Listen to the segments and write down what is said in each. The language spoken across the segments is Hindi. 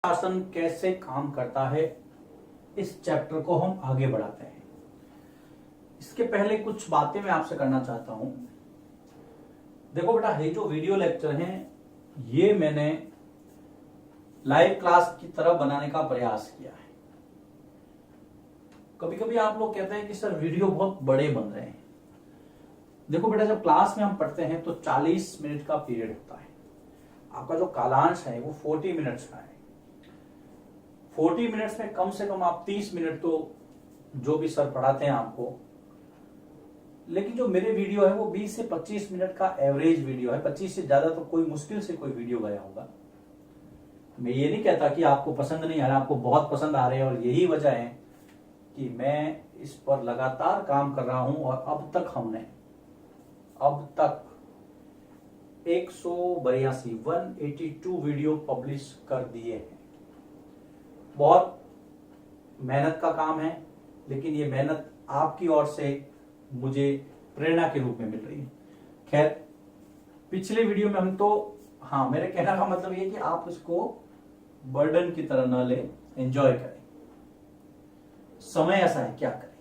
शासन कैसे काम करता है, इस चैप्टर को हम आगे बढ़ाते हैं। इसके पहले कुछ बातें मैं आपसे करना चाहता हूं। देखो बेटा, ये जो वीडियो लेक्चर हैं ये मैंने लाइव क्लास की तरह बनाने का प्रयास किया है। कभी कभी आप लोग कहते हैं कि सर वीडियो बहुत बड़े बन रहे हैं। देखो बेटा, जब क्लास में हम पढ़ते हैं तो 40 मिनट का पीरियड होता है। आपका जो कालांश है वो 40 मिनट्स का है। 40 मिनट्स में कम से कम आप 30 मिनट तो जो भी सर पढ़ाते हैं आपको, लेकिन जो मेरे वीडियो है वो 20 से 25 मिनट का एवरेज वीडियो है। 25 से ज्यादा तो कोई मुश्किल से कोई वीडियो गया होगा। मैं ये नहीं कहता कि आपको पसंद नहीं आ रहा, आपको बहुत पसंद आ रहे हैं, और यही वजह है कि मैं इस पर लगातार काम कर रहा हूं। और अब तक हमने 182 वीडियो पब्लिश कर दिए हैं। बहुत मेहनत का काम है, लेकिन ये मेहनत आपकी ओर से मुझे प्रेरणा के रूप में मिल रही है। खैर, पिछले वीडियो में हम तो मेरे कहने का मतलब ये कि आप इसको बर्डन की तरह न ले, एंजॉय करें। समय ऐसा है, क्या करें।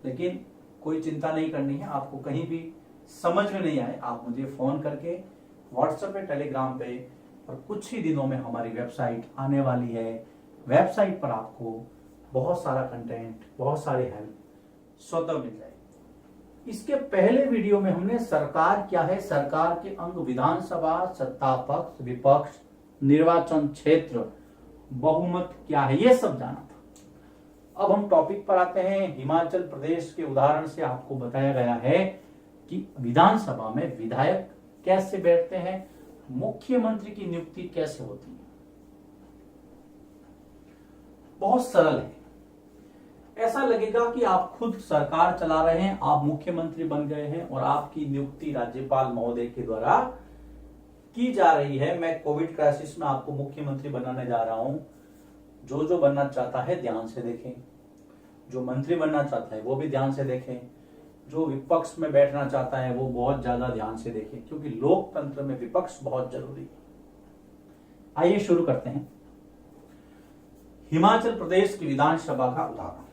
लेकिन कोई चिंता नहीं करनी है। आपको कहीं भी समझ में नहीं आए, आप मुझे फोन करके व्हाट्सएप पे, टेलीग्राम पे, और कुछ ही दिनों में हमारी वेबसाइट आने वाली है। वेबसाइट पर आपको बहुत सारा कंटेंट, बहुत सारी हेल्प स्वतः मिल जाएगी। इसके पहले वीडियो में हमने सरकार क्या है, सरकार के अंग विधानसभा, सत्ता पक्ष, विपक्ष, निर्वाचन क्षेत्र, बहुमत क्या है, ये सब जाना था। अब हम टॉपिक पर आते हैं। हिमाचल प्रदेश के उदाहरण से आपको बताया गया है कि विधानसभा में विधायक कैसे बैठते हैं, मुख्यमंत्री की नियुक्ति कैसे होती है। बहुत सरल है। ऐसा लगेगा कि आप खुद सरकार चला रहे हैं, आप मुख्यमंत्री बन गए हैं और आपकी नियुक्ति राज्यपाल महोदय के द्वारा की जा रही है। मैं कोविड क्राइसिस में आपको मुख्यमंत्री बनाने जा रहा हूं। जो जो बनना चाहता है ध्यान से देखें, जो मंत्री बनना चाहता है वो भी ध्यान से देखें, जो विपक्ष में बैठना चाहता है वो बहुत ज्यादा ध्यान से देखें, क्योंकि लोकतंत्र में विपक्ष बहुत जरूरी है। आइए शुरू करते हैं। हिमाचल प्रदेश की विधानसभा का उदाहरण।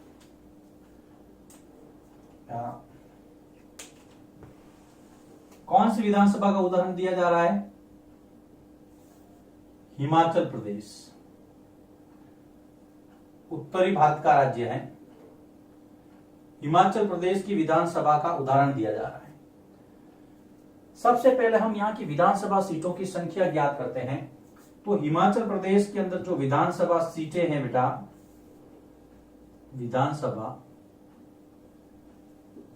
कौन सी विधानसभा का उदाहरण दिया जा रहा है? हिमाचल प्रदेश उत्तरी भारत का राज्य है। हिमाचल प्रदेश की विधानसभा का उदाहरण दिया जा रहा है। सबसे पहले हम यहां की विधानसभा सीटों की संख्या ज्ञात करते हैं। तो हिमाचल प्रदेश के अंदर जो विधानसभा सीटें हैं बेटा, विधानसभा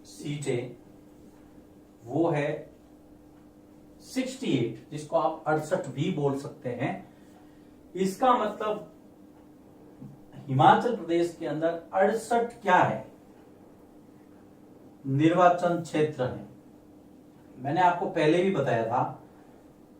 सीटें वो है 68, जिसको आप 68 भी बोल सकते हैं। इसका मतलब हिमाचल प्रदेश के अंदर 68 क्या है? निर्वाचन क्षेत्र है। मैंने आपको पहले भी बताया था,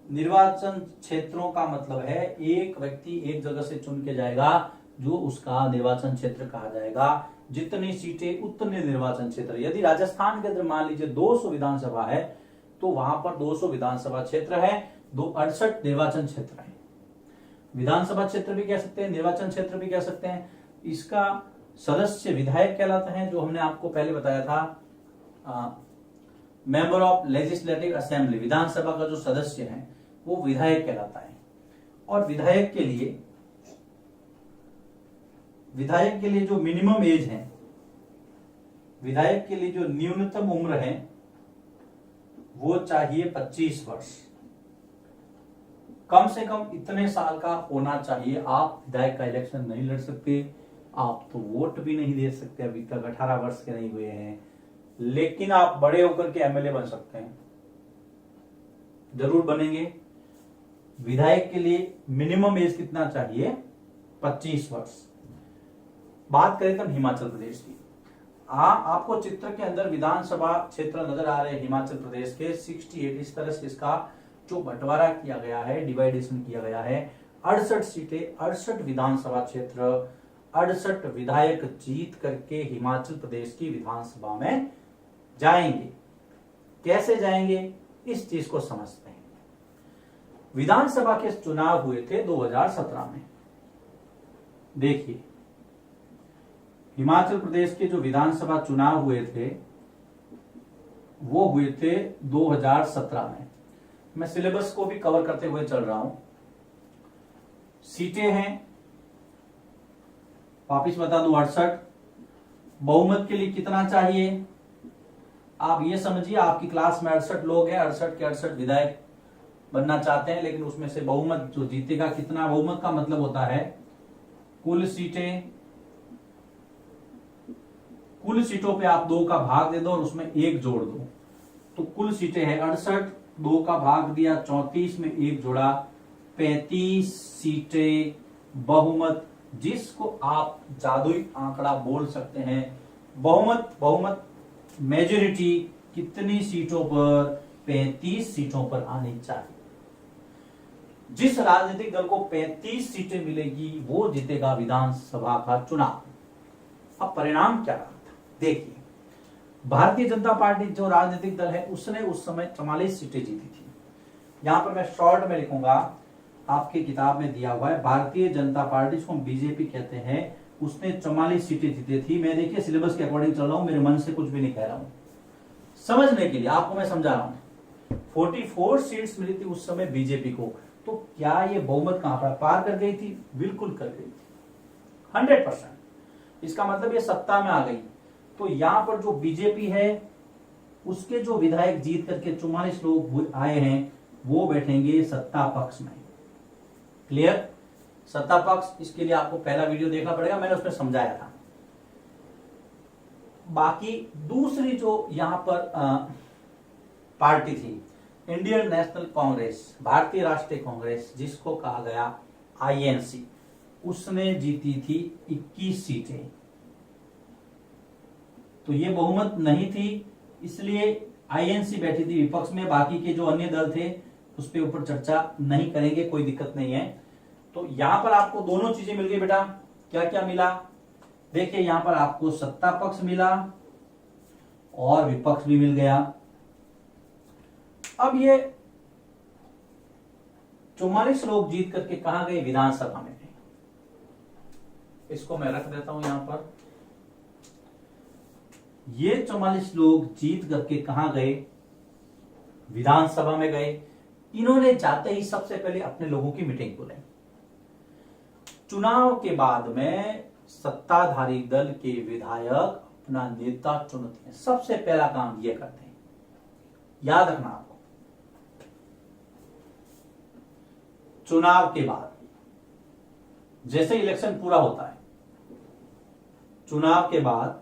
निर्वाचन क्षेत्रों का मतलब है एक व्यक्ति एक जगह से चुन के जाएगा जो उसका निर्वाचन क्षेत्र कहा जाएगा। जितनी सीटें उतने निर्वाचन क्षेत्र। यदि राजस्थान के अंदर मान लीजिए 200 विधानसभा है तो वहां पर 200 विधानसभा क्षेत्र है, 68 निर्वाचन क्षेत्र है। विधानसभा क्षेत्र भी कह सकते हैं, निर्वाचन क्षेत्र भी कह सकते हैं। इसका सदस्य विधायक कहलाता है, जो हमने आपको पहले बताया था, मेंबर ऑफ लेजिस्लेटिव असेंबली। विधानसभा का जो सदस्य है वो विधायक कहलाता है। और विधायक के लिए जो मिनिमम एज है, विधायक के लिए जो न्यूनतम उम्र है वो चाहिए 25 वर्ष। कम से कम इतने साल का होना चाहिए। आप विधायक का इलेक्शन नहीं लड़ सकते, आप तो वोट भी नहीं दे सकते, अभी तक 18 वर्ष के नहीं हुए हैं, लेकिन आप बड़े होकर के एमएलए बन सकते हैं, जरूर बनेंगे। विधायक के लिए मिनिमम एज कितना चाहिए? 25 वर्ष। बात करें तब हिमाचल प्रदेश की। आपको चित्र के अंदर विधानसभा क्षेत्र नजर आ रहे हैं हिमाचल प्रदेश के 68। इस तरह से इसका जो बंटवारा किया गया है, डिवाइडेशन किया गया है। 68 सीटें, 68 विधानसभा क्षेत्र, 68 विधायक जीत करके हिमाचल प्रदेश की विधानसभा में जाएंगे। कैसे जाएंगे, इस चीज को समझते हैं। विधानसभा के चुनाव हुए थे 2017 में। देखिए, हिमाचल प्रदेश के जो विधानसभा चुनाव हुए थे वो हुए थे 2017 में। मैं सिलेबस को भी कवर करते हुए चल रहा हूं। सीटें हैं, वापिस बता दूं, 68। बहुमत के लिए कितना चाहिए? आप ये समझिए, आपकी क्लास में 68 लोग हैं, 68 के 68 विधायक बनना चाहते हैं, लेकिन उसमें से बहुमत जो जीतेगा कितना? बहुमत का मतलब होता है कुल सीटों पे आप 2 का भाग दे दो और उसमें 1 जोड़ दो। तो कुल सीटें हैं 68, 2 का भाग दिया 34 में 1 जोड़ा, 35 सीटें बहुमत, जिसको आप जादुई आंकड़ा बोल सकते हैं। बहुमत मेजोरिटी कितनी सीटों पर? 35 सीटों पर आनी चाहिए। जिस राजनीतिक दल को 35 सीटें मिलेगी वो जीतेगा विधानसभा का चुनाव। अब परिणाम क्या रहा था? देखिए, भारतीय जनता पार्टी जो राजनीतिक दल है उसने उस समय 44 सीटें जीती थी। यहां पर मैं शॉर्ट में लिखूंगा, आपकी किताब में दिया हुआ है, भारतीय जनता पार्टी जिसको हम बीजेपी कहते हैं, उसने 44 सीटें जीती थी। मैं देखिए सिलेबस के अकॉर्डिंग चल रहा हूं, मेरे मन से कुछ भी नहीं कह रहा हूं, समझने के लिए आपको मैं समझा रहा हूं। 44 सीट्स मिली थी उस समय बीजेपी को। तो क्या ये बहुमत का आंकड़ा पार कर गई थी? बिल्कुल कर गई थी, 100%। इसका मतलब ये सत्ता में आ गई। तो यहां पर जो बीजेपी है उसके जो विधायक जीत करके 44 लोग आए हैं वो बैठेंगे सत्ता पक्ष में। क्लियर? सत्ता पक्ष, इसके लिए आपको पहला वीडियो देखना पड़ेगा, मैंने उसमें समझाया था। बाकी दूसरी जो यहां पर पार्टी थी, इंडियन नेशनल कांग्रेस, भारतीय राष्ट्रीय कांग्रेस, जिसको कहा गया आईएनसी, उसने जीती थी 21 सीटें। तो ये बहुमत नहीं थी, इसलिए आईएनसी बैठी थी विपक्ष में। बाकी के जो अन्य दल थे उस पर ऊपर चर्चा नहीं करेंगे, कोई दिक्कत नहीं है। तो यहां पर आपको दोनों चीजें मिल गई बेटा। क्या क्या मिला? देखिए, यहां पर आपको सत्ता पक्ष मिला और विपक्ष भी मिल गया। अब ये 44 लोग जीत करके कहां गए? विधानसभा में गए। इसको मैं रख देता हूं यहां पर। ये 44 लोग जीत करके कहां गए? विधानसभा में गए। इन्होंने जाते ही सबसे पहले अपने लोगों की मीटिंग बुलाई। चुनाव के बाद में सत्ताधारी दल के विधायक अपना नेता चुनते हैं। सबसे पहला काम ये करते हैं, याद रखना आपको। चुनाव के बाद जैसे इलेक्शन पूरा होता है, चुनाव के बाद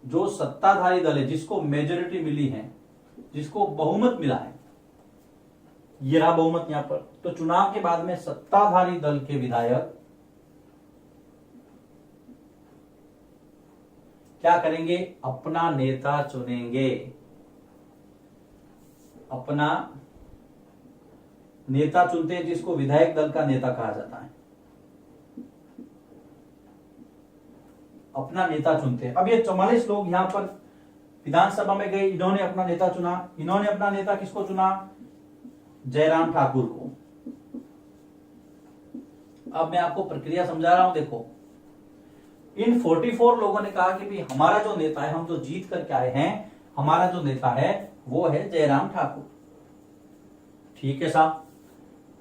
जो सत्ताधारी दल है, जिसको मेजोरिटी मिली है, जिसको बहुमत मिला है, ये रहा बहुमत यहां पर। तो चुनाव के बाद में सत्ताधारी दल के विधायक क्या करेंगे? अपना नेता चुनेंगे। अपना नेता चुनते हैं, जिसको विधायक दल का नेता कहा जाता है। अपना नेता चुनते हैं। अब ये 44 लोग यहां पर विधानसभा में गए, इन्होंने अपना नेता चुना। इन्होंने अपना नेता किसको चुना? जयराम ठाकुर को। अब मैं आपको प्रक्रिया समझा रहा हूं। देखो, इन 44 लोगों ने कहा कि भाई हमारा जो नेता है, हम जो जीत करके आए हैं, हमारा जो नेता है वो है जयराम ठाकुर। ठीक है साहब,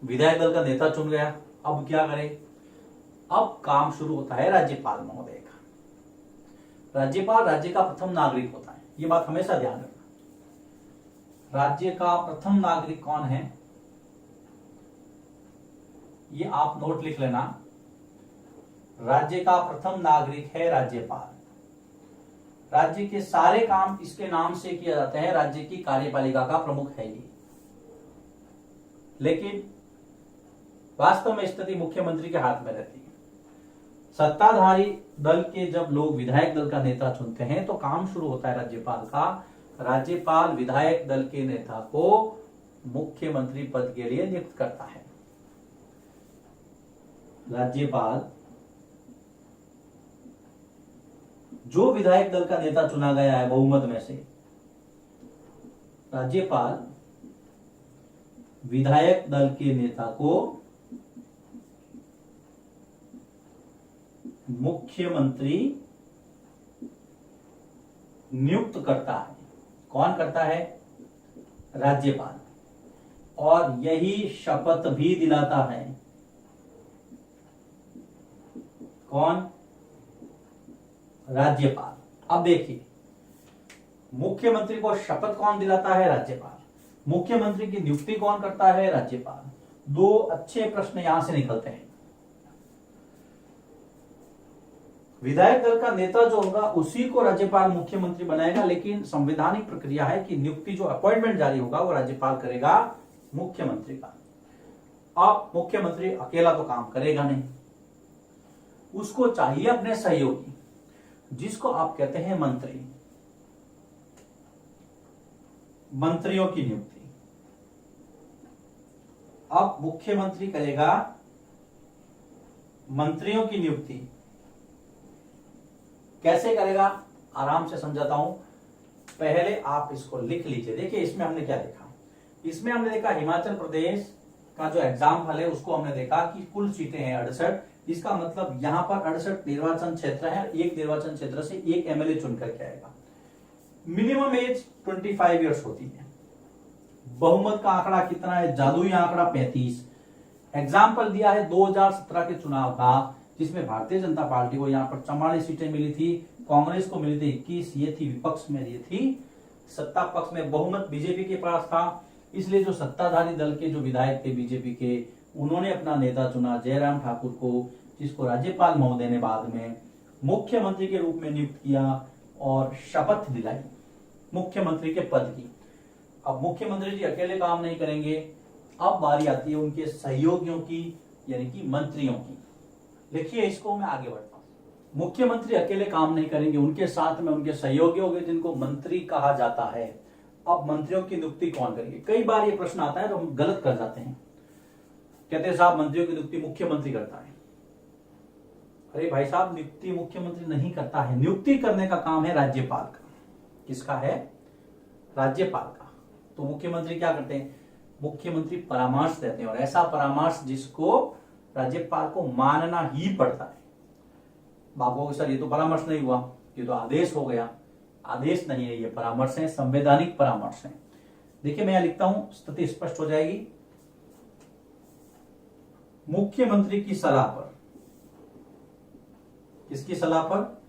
विधायक दल का नेता चुन गया। अब क्या करें? अब काम शुरू होता है राज्यपाल महोदय का। राज्यपाल राज्य का प्रथम नागरिक होता है, ये बात हमेशा ध्यान रखना। राज्य का प्रथम नागरिक कौन है? ये आप नोट लिख लेना। राज्य का प्रथम नागरिक है राज्यपाल। राज्य के सारे काम इसके नाम से किए जाते हैं। राज्य की कार्यपालिका का प्रमुख है ये। लेकिन वास्तव में स्थिति मुख्यमंत्री के हाथ में रहती है। सत्ताधारी दल के जब लोग विधायक दल का नेता चुनते हैं तो काम शुरू होता है राज्यपाल का। राज्यपाल विधायक दल के नेता को मुख्यमंत्री पद के लिए नियुक्त करता है। राज्यपाल जो विधायक दल का नेता चुना गया है बहुमत में से, राज्यपाल विधायक दल के नेता को मुख्यमंत्री नियुक्त करता है। कौन करता है? राज्यपाल। और यही शपथ भी दिलाता है। कौन? राज्यपाल। अब देखिए, मुख्यमंत्री को शपथ कौन दिलाता है? राज्यपाल। मुख्यमंत्री की नियुक्ति कौन करता है? राज्यपाल। दो अच्छे प्रश्न यहां से निकलते हैं। विधायक दल का नेता जो होगा उसी को राज्यपाल मुख्यमंत्री बनाएगा, लेकिन संवैधानिक प्रक्रिया है कि नियुक्ति जो अपॉइंटमेंट जारी होगा वो राज्यपाल करेगा मुख्यमंत्री का। अब मुख्यमंत्री अकेला तो काम करेगा नहीं, उसको चाहिए अपने सहयोगी, जिसको आप कहते हैं मंत्री। मंत्रियों की नियुक्ति अब मुख्यमंत्री करेगा। मंत्रियों की नियुक्ति कैसे करेगा? आराम से समझाता हूं, पहले आप इसको लिख लीजिए। देखिए इसमें हमने क्या देखा? इसमें हमने देखा हिमाचल प्रदेश का जो एग्जाम्पल है उसको हमने देखा कि कुल सीटें हैं 68। इसका मतलब यहां पर 68 निर्वाचन क्षेत्र है, एक निर्वाचन क्षेत्र से एक एमएलए चुन करके आएगा। मिनिमम एज 25 ईयर्स होती है। बहुमत का आंकड़ा कितना है? जादुई आंकड़ा 35। एग्जाम्पल दिया है 2017 के चुनाव का, जिसमें भारतीय जनता पार्टी को यहाँ पर 44 सीटें मिली थी, कांग्रेस को मिली थी 21। ये थी विपक्ष में, ये थी सत्ता पक्ष में। बहुमत बीजेपी के पास था, इसलिए जो सत्ताधारी दल के जो विधायक थे बीजेपी के, उन्होंने अपना नेता चुना जयराम ठाकुर को, जिसको राज्यपाल महोदय ने बाद में मुख्यमंत्री के रूप में नियुक्त किया और शपथ दिलाई मुख्यमंत्री के पद की। अब मुख्यमंत्री जी अकेले काम नहीं करेंगे, अब बारी आती है उनके सहयोगियों की, यानी कि मंत्रियों की। लिखिए इसको, मैं आगे बढ़ता हूं। मुख्यमंत्री अकेले काम नहीं करेंगे, उनके साथ में उनके सहयोगी होंगे, जिनको मंत्री कहा जाता है। अब मंत्रियों की नियुक्ति कौन करेंगे? कई बार ये प्रश्न आता है तो हम गलत कर जाते हैं, कहते हैं साहब मंत्रियों की नियुक्ति मुख्यमंत्री करता है। अरे भाई साहब, नियुक्ति मुख्यमंत्री नहीं करता है, नियुक्ति करने का काम है राज्यपाल का। किसका है? राज्यपाल का। तो मुख्यमंत्री क्या करते हैं? मुख्यमंत्री परामर्श देते हैं, और ऐसा परामर्श जिसको राज्यपाल को मानना ही पड़ता है। बाबू सर ये तो परामर्श नहीं हुआ, ये तो आदेश हो गया। आदेश नहीं है, ये परामर्श है, संवैधानिक परामर्श है। देखिए मैं यहां लिखता हूं, स्थिति स्पष्ट हो जाएगी। मुख्यमंत्री की सलाह पर, किसकी सलाह पर?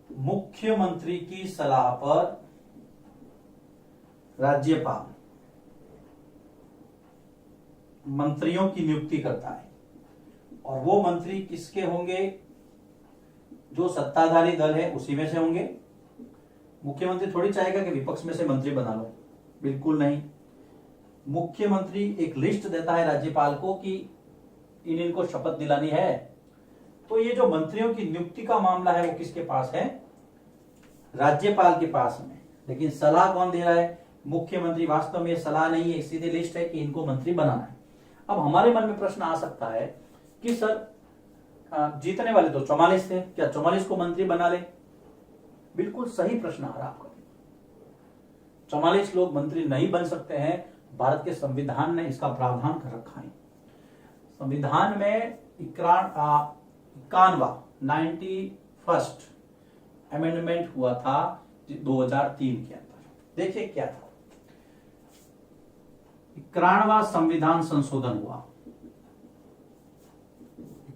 मुख्यमंत्री की सलाह पर राज्यपाल मंत्रियों की नियुक्ति करता है। और वो मंत्री किसके होंगे? जो सत्ताधारी दल है उसी में से होंगे। मुख्यमंत्री थोड़ी चाहेगा कि विपक्ष में से मंत्री बना लो, बिल्कुल नहीं। मुख्यमंत्री एक लिस्ट देता है राज्यपाल को कि इनको शपथ दिलानी है। तो ये जो मंत्रियों की नियुक्ति का मामला है वो किसके पास है? राज्यपाल के पास में। लेकिन सलाह कौन दे रहा है? मुख्यमंत्री। वास्तव में सलाह नहीं है, सीधी लिस्ट है कि इनको मंत्री बनाना है। अब हमारे मन में प्रश्न आ सकता है कि सर जीतने वाले तो 44 थे, क्या 44 को मंत्री बना ले? बिल्कुल सही प्रश्न आ रहा आपका। 44 लोग मंत्री नहीं बन सकते हैं, भारत के संविधान ने इसका प्रावधान कर रखा है। संविधान में 91वां अमेंडमेंट हुआ था 2003 के अंदर। देखिए क्या था, 91वां संविधान संशोधन हुआ।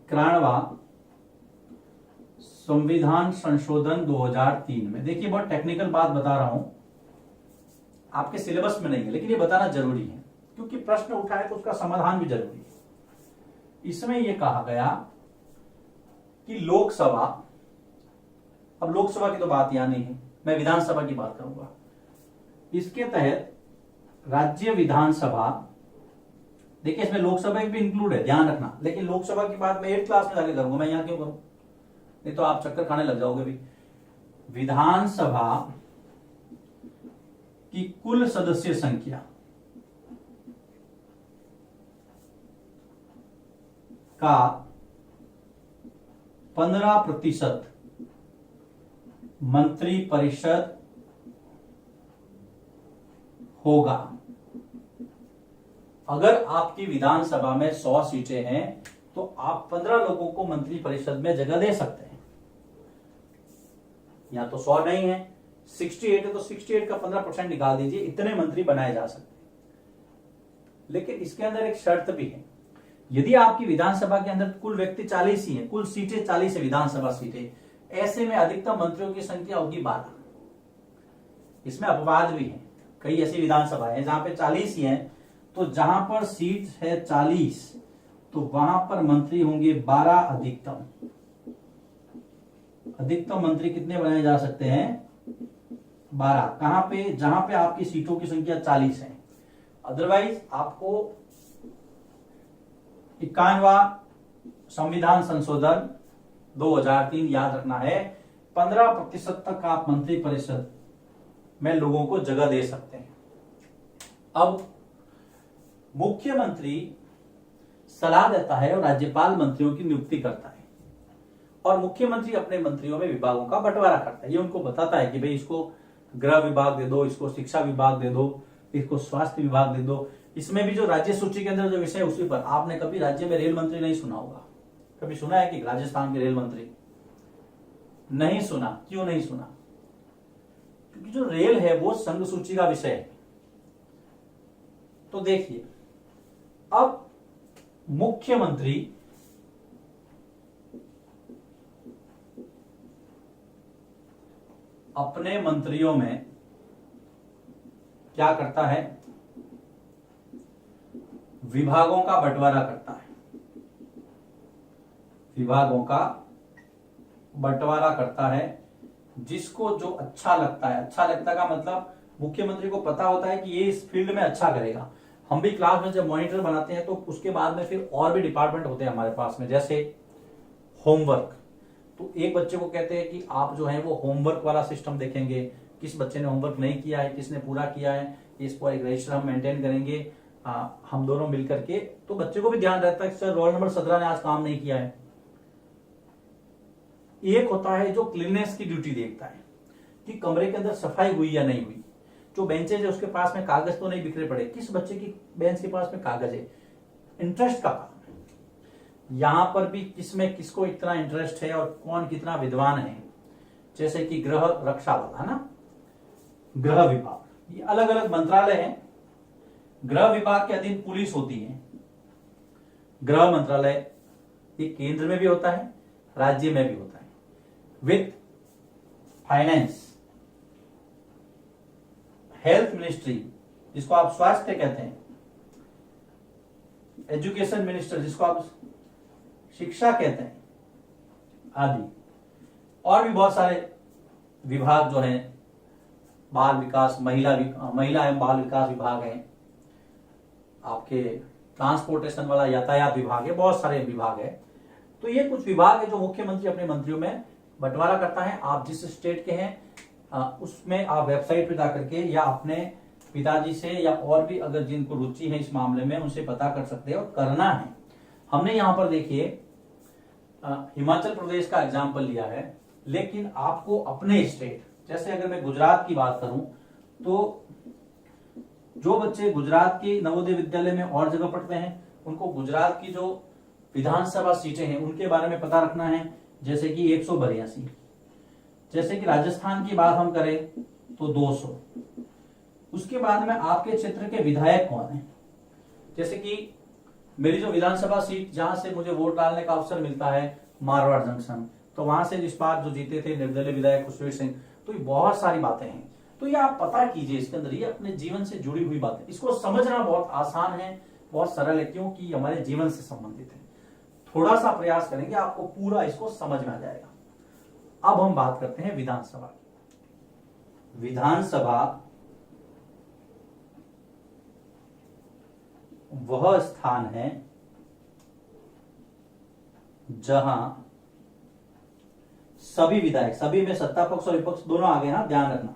91वां संविधान संशोधन 2003 में। देखिए बहुत टेक्निकल बात बता रहा हूं, आपके सिलेबस में नहीं है, लेकिन ये बताना जरूरी है क्योंकि प्रश्न उठा है तो उसका समाधान भी जरूरी है। इसमें यह कहा गया कि लोकसभा, अब लोकसभा की तो बात यहां नहीं है, मैं विधानसभा की बात करूंगा। इसके तहत राज्य विधानसभा, देखिए इसमें लोकसभा भी इंक्लूड है, ध्यान रखना, लेकिन लोकसभा की बात मैं 8th क्लास में जाके करूंगा, मैं यहां क्यों करूं? नहीं तो आप चक्कर खाने लग जाओगे भी। विधानसभा की कुल सदस्य संख्या का 15% मंत्री परिषद होगा। अगर आपकी विधानसभा में 100 सीटें हैं तो आप 15 लोगों को मंत्री परिषद में जगह दे सकते हैं। यहां तो 100 नहीं है, 68 है, तो 68 का 15% निकाल दीजिए, इतने मंत्री बनाए जा सकते हैं। लेकिन इसके अंदर एक शर्त भी है, यदि आपकी विधानसभा के अंदर कुल व्यक्ति 40 ही है, कुल सीटें 40 है विधानसभा सीटें, ऐसे में अधिकतम मंत्रियों की संख्या होगी 12। इसमें अपवाद भी है, कई ऐसी विधानसभा है जहां पे 40 ही है, तो जहां पर सीट है 40 तो वहां पर मंत्री होंगे 12 अधिकतम। अधिकतम मंत्री कितने बनाए जा सकते हैं? 12। कहां पे? जहां पे आपकी सीटों की संख्या 40 है। अदरवाइज आपको 51वां संविधान संशोधन 2003 याद रखना है, 15% तक आप मंत्री परिषद में लोगों को जगह दे सकते हैं। अब मुख्यमंत्री सलाह देता है और राज्यपाल मंत्रियों की नियुक्ति करता है, और मुख्यमंत्री अपने मंत्रियों में विभागों का बंटवारा करता है। ये उनको बताता है कि भाई इसको गृह विभाग दे दो, इसको शिक्षा विभाग दे दो, इसको स्वास्थ्य विभाग दे दो। इसमें भी जो राज्य सूची के अंदर जो विषय उसी पर, आपने कभी राज्य में रेल मंत्री नहीं सुना होगा, कभी सुना है कि राजस्थान के रेल मंत्री? नहीं सुना। क्यों नहीं सुना? क्योंकि जो रेल है वो संघ सूची का विषय है। तो देखिए, अब मुख्यमंत्री अपने मंत्रियों में क्या करता है? विभागों का बंटवारा करता है। विभागों का बंटवारा करता है, जिसको जो अच्छा लगता है। अच्छा लगता का मतलब मुख्यमंत्री को पता होता है कि ये इस फील्ड में अच्छा करेगा। हम भी क्लास में जब मॉनिटर बनाते हैं तो उसके बाद में फिर और भी डिपार्टमेंट होते हैं हमारे पास में, जैसे होमवर्क। तो एक बच्चे को कहते हैं कि आप जो है वो होमवर्क वाला सिस्टम देखेंगे, किस बच्चे ने होमवर्क नहीं किया है, किसने पूरा किया है, इसको एक रजिस्टर हम मेंटेन करेंगे हम दोनों मिलकर के। तो बच्चे को भी ध्यान रहता है कि सर रोल नंबर 17 ने आज काम नहीं किया है। एक होता है जो क्लीननेस की ड्यूटी देखता है कि कमरे के अंदर सफाई हुई या नहीं हुई, जो बेंचेज है उसके पास में कागज तो नहीं बिखरे पड़े, किस बच्चे की बेंच के पास में कागज है। इंटरेस्ट का काम है। यहां पर भी किसमें किसको इतना इंटरेस्ट है और कौन कितना विद्वान है। जैसे कि गृह रक्षा वाला है ना, गृह विभाग, ये अलग अलग मंत्रालय हैं। गृह विभाग के अधीन पुलिस होती है। गृह मंत्रालय ये केंद्र में भी होता है, राज्य में भी होता है। वित्त, फाइनेंस, हेल्थ मिनिस्ट्री जिसको आप स्वास्थ्य कहते हैं, एजुकेशन मिनिस्टर जिसको आप शिक्षा कहते हैं, आदि। और भी बहुत सारे विभाग जो हैं, बाल विकास, महिला एवं बाल विकास विभाग है, आपके ट्रांसपोर्टेशन वाला यातायात विभाग है, बहुत सारे विभाग है। तो ये कुछ विभाग है जो मुख्यमंत्री अपने मंत्रियों में बंटवारा करता है। आप जिस स्टेट के हैं उसमें आप वेबसाइट पे जाकर के या अपने पिताजी से या और भी अगर जिनको रुचि है इस मामले में उनसे पता कर सकते हैं और करना है। हमने यहां पर देखिए हिमाचल प्रदेश का एग्जाम्पल लिया है, लेकिन आपको अपने स्टेट, जैसे अगर मैं गुजरात की बात करूं तो जो बच्चे गुजरात के नवोदय विद्यालय में और जगह पढ़ते हैं उनको गुजरात की जो विधानसभा सीटें हैं उनके बारे में पता रखना है, जैसे कि 182। जैसे कि राजस्थान की बात हम करें तो 200। उसके बाद में आपके क्षेत्र के विधायक कौन है, जैसे कि मेरी जो विधानसभा सीट जहां से मुझे वोट डालने का अवसर मिलता है मारवाड़ जंक्शन, तो वहां से इस बार जो जीते थे निर्दलीय विधायक खुशवीर सिंह। तो ये बहुत सारी बातें हैं, तो ये आप पता कीजिए। इसके अंदर ये अपने जीवन से जुड़ी हुई बातें, इसको समझना बहुत आसान है, बहुत सरल है, क्योंकि हमारे जीवन से संबंधित है। थोड़ा सा प्रयास करेंगे आपको पूरा इसको समझ में आ जाएगा। अब हम बात करते हैं विधानसभा। विधानसभा वह स्थान है जहां सभी विधायक, सभी में सत्ता पक्ष और विपक्ष दोनों आ गए ना, ध्यान रखना।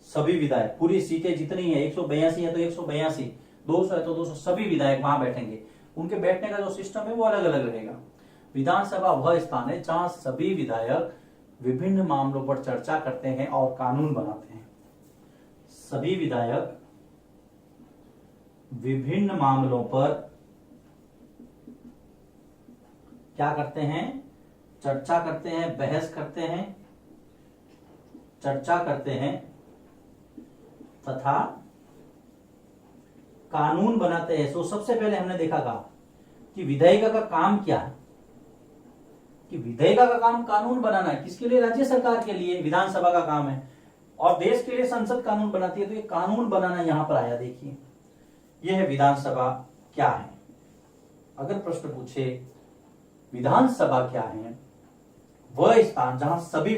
सभी विधायक, पूरी सीटें जितनी है 182 है तो 182, 200 है तो 200, सभी विधायक वहां बैठेंगे। उनके बैठने का जो सिस्टम है वो अलग अलग रहेगा। विधानसभा वह स्थान है जहां सभी विधायक विभिन्न मामलों पर चर्चा करते हैं और कानून बनाते हैं। सभी विधायक विभिन्न मामलों पर क्या करते हैं, चर्चा करते हैं, बहस करते हैं, चर्चा करते हैं तथा कानून बनाते हैं। तो सबसे पहले हमने देखा था कि विधायिका का काम क्या है, कि विधायिका का काम कानून बनाना है। किसके लिए? राज्य सरकार के लिए। विधानसभा का काम है और देश के लिए संसद कानून बनाती है। तो ये कानून बनाना यहां पर आया। देखिए यह है विधानसभा क्या है। अगर प्रश्न पूछे विधानसभा क्या है, वह स्थान जहां सभी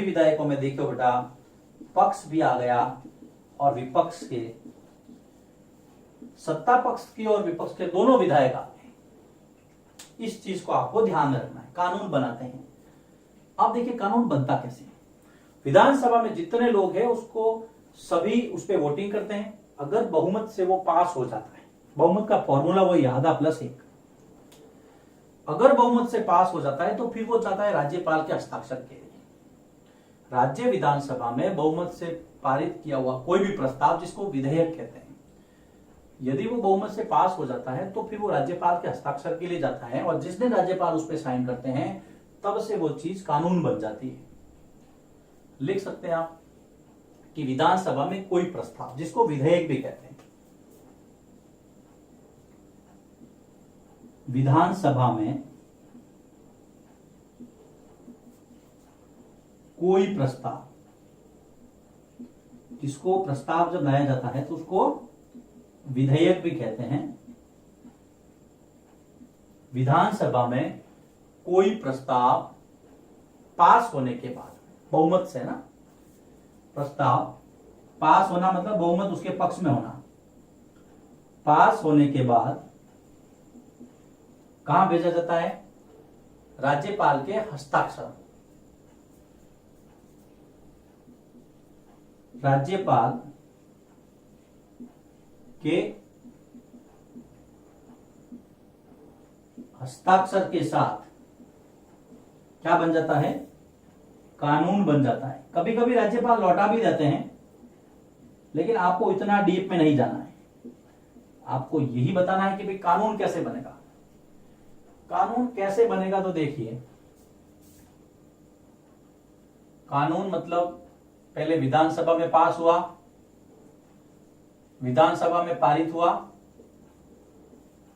विधायकों में देखो बेटा पक्ष भी आ गया और विपक्ष के, सत्ता पक्ष के और विपक्ष के दोनों विधायक आ गए। इस चीज को आपको ध्यान में रखना है। कानून बनाते हैं। अब देखिए कानून बनता कैसे है। विधानसभा में जितने लोग हैं उसको सभी उस पर वोटिंग करते हैं। अगर बहुमत से वो पास हो जाता है, बहुमत का फॉर्मूला वही आधा प्लस एक, अगर बहुमत से पास हो जाता है तो फिर वो जाता है राज्यपाल के हस्ताक्षर के लिए। राज्य विधानसभा में बहुमत से पारित किया हुआ कोई भी प्रस्ताव, जिसको विधेयक कहते हैं, यदि वो बहुमत से पास हो जाता है तो फिर वो राज्यपाल के हस्ताक्षर के लिए जाता है और जिस दिन राज्यपाल उस पर साइन करते हैं तब से वो चीज कानून बन जाती है। लिख सकते हैं आप कि विधानसभा में कोई प्रस्ताव, जिसको विधेयक भी कहते हैं, विधानसभा में कोई प्रस्ताव, जिसको प्रस्ताव जब लाया जाता है तो उसको विधेयक भी कहते हैं। विधानसभा में कोई प्रस्ताव पास होने के बाद, बहुमत से ना, प्रस्ताव पास होना मतलब बहुमत उसके पक्ष में होना, पास होने के बाद कहां भेजा जाता है? राज्यपाल के हस्ताक्षर। राज्यपाल के हस्ताक्षर के साथ क्या बन जाता है? कानून बन जाता है। कभी कभी राज्यपाल लौटा भी देते हैं, लेकिन आपको इतना डीप में नहीं जाना है। आपको यही बताना है कि भाई कानून कैसे बनेगा। कानून कैसे बनेगा तो देखिए, कानून मतलब पहले विधानसभा में पास हुआ, विधानसभा में पारित हुआ,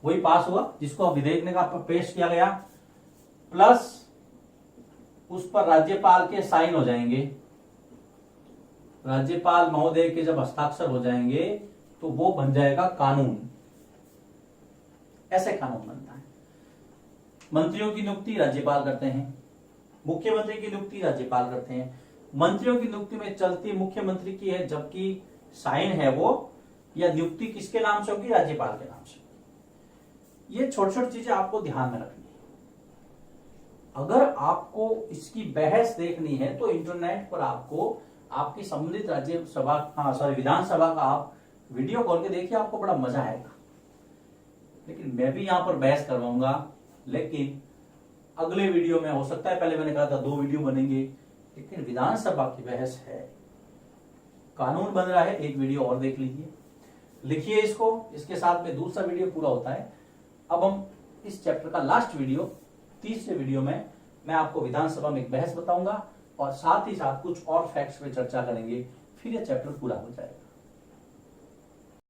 वही पास हुआ जिसको विधेयक ने पेश किया गया, प्लस उस पर राज्यपाल के साइन हो जाएंगे। राज्यपाल महोदय के जब हस्ताक्षर हो जाएंगे तो वो बन जाएगा कानून। ऐसे कानून बनता है। मंत्रियों की नियुक्ति राज्यपाल करते हैं, मुख्यमंत्री की नियुक्ति राज्यपाल करते हैं। मंत्रियों की नियुक्ति में चलती मुख्यमंत्री की है, जबकि साइन है वो या नियुक्ति किसके नाम से होगी? राज्यपाल के नाम से। ये छोटी छोटी चीजें आपको ध्यान में रखनी है। अगर आपको इसकी बहस देखनी है तो इंटरनेट पर आपको आपकी संबंधित विधानसभा का आप वीडियो कॉल के देखिए, आपको बड़ा मजा आएगा। लेकिन मैं भी यहां पर बहस करवाऊंगा, लेकिन अगले वीडियो में, हो सकता है पहले मैंने कहा था 2 वीडियो बनेंगे, लेकिन विधानसभा की बहस है, कानून बन रहा है, एक वीडियो और देख लीजिए, लिखिए इसको, इसके साथ में दूसरा वीडियो पूरा होता है। अब हम इस चैप्टर का लास्ट वीडियो, तीसरे वीडियो में मैं आपको विधानसभा में एक बहस बताऊंगा और साथ ही साथ कुछ और फैक्ट्स पे चर्चा करेंगे, फिर यह चैप्टर पूरा हो जाएगा।